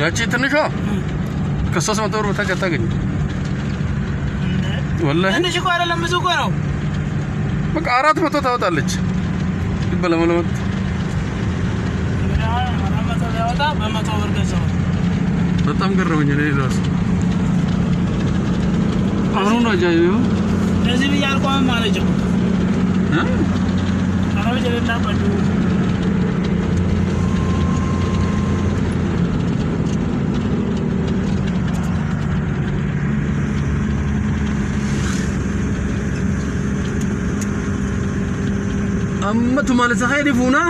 ያቺ ትንሿ ከ300 ብር በታች አታገኝ ወላሂ ትንሽ እኮ አይደለም ብዙ እኮ ነው በቃ 400 ታወጣለች ይበለመለመት ያወጣ በ100 ብር ገዛው በጣም ገረመኝ እኔ ራሱ አሁን አጃዩ ለዚህ ቢያልቆም ማለት ነው አራው ጀለና ባዱ أمتو مال سخير فونا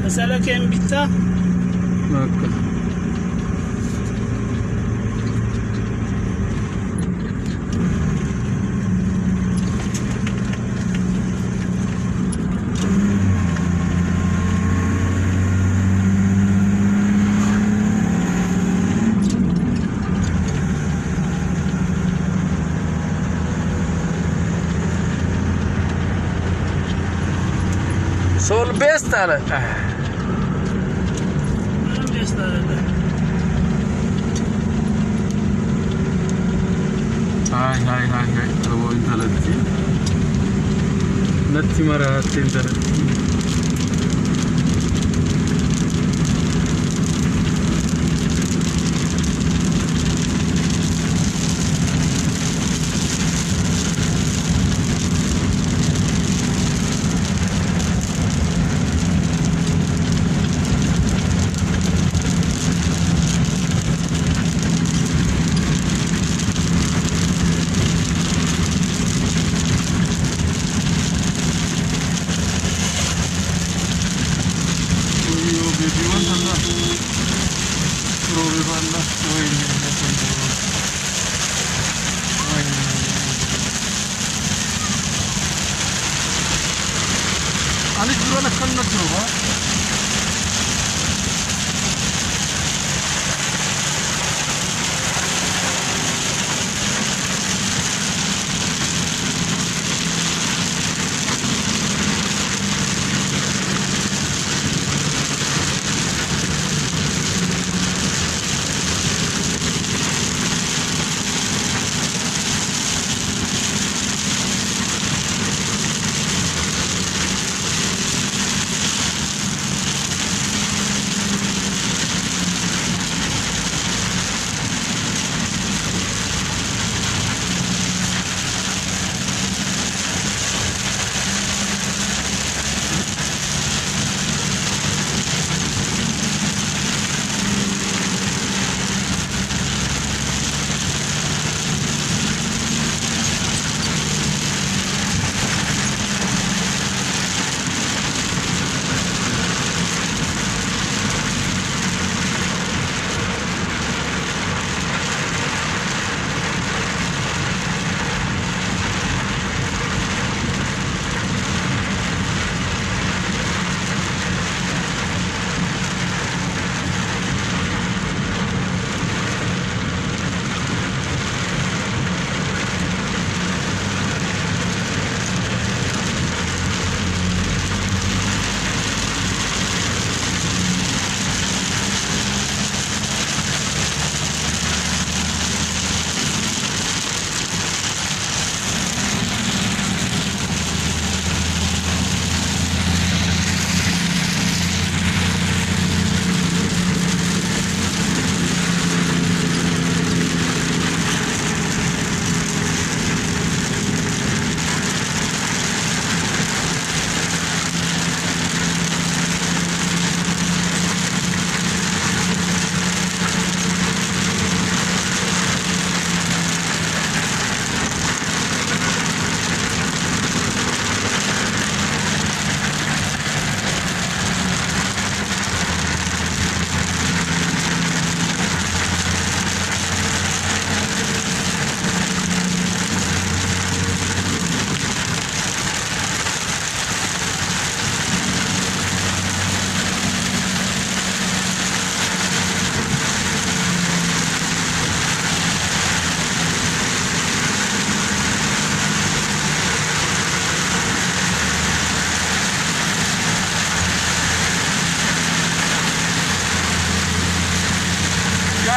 أسألك يا مبيتا أوكي Sol best ala. Best ala. Hai. Abo intalati. Natti mara intalati. Ani durana kanna durwa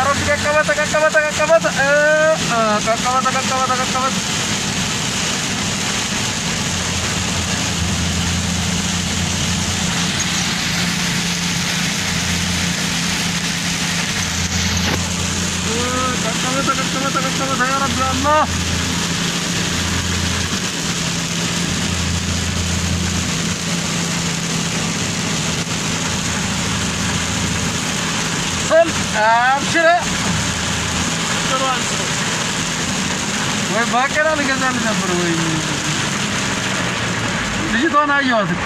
رب ككبت يا رب يا الله صل ابشر ወይ ባቄላ ልገዛል ነበር ወይ ልጅቷን አየኋት እኮ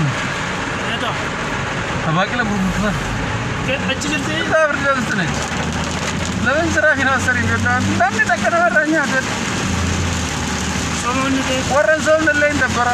ባቄላ ጉርሙት ነው ለብር ለብስ ነች ለምን ስራሽ ነው ሰሪ ይላል እንደም ተከራራኛ አይደል ወረን ሰው ላይ እንደበራ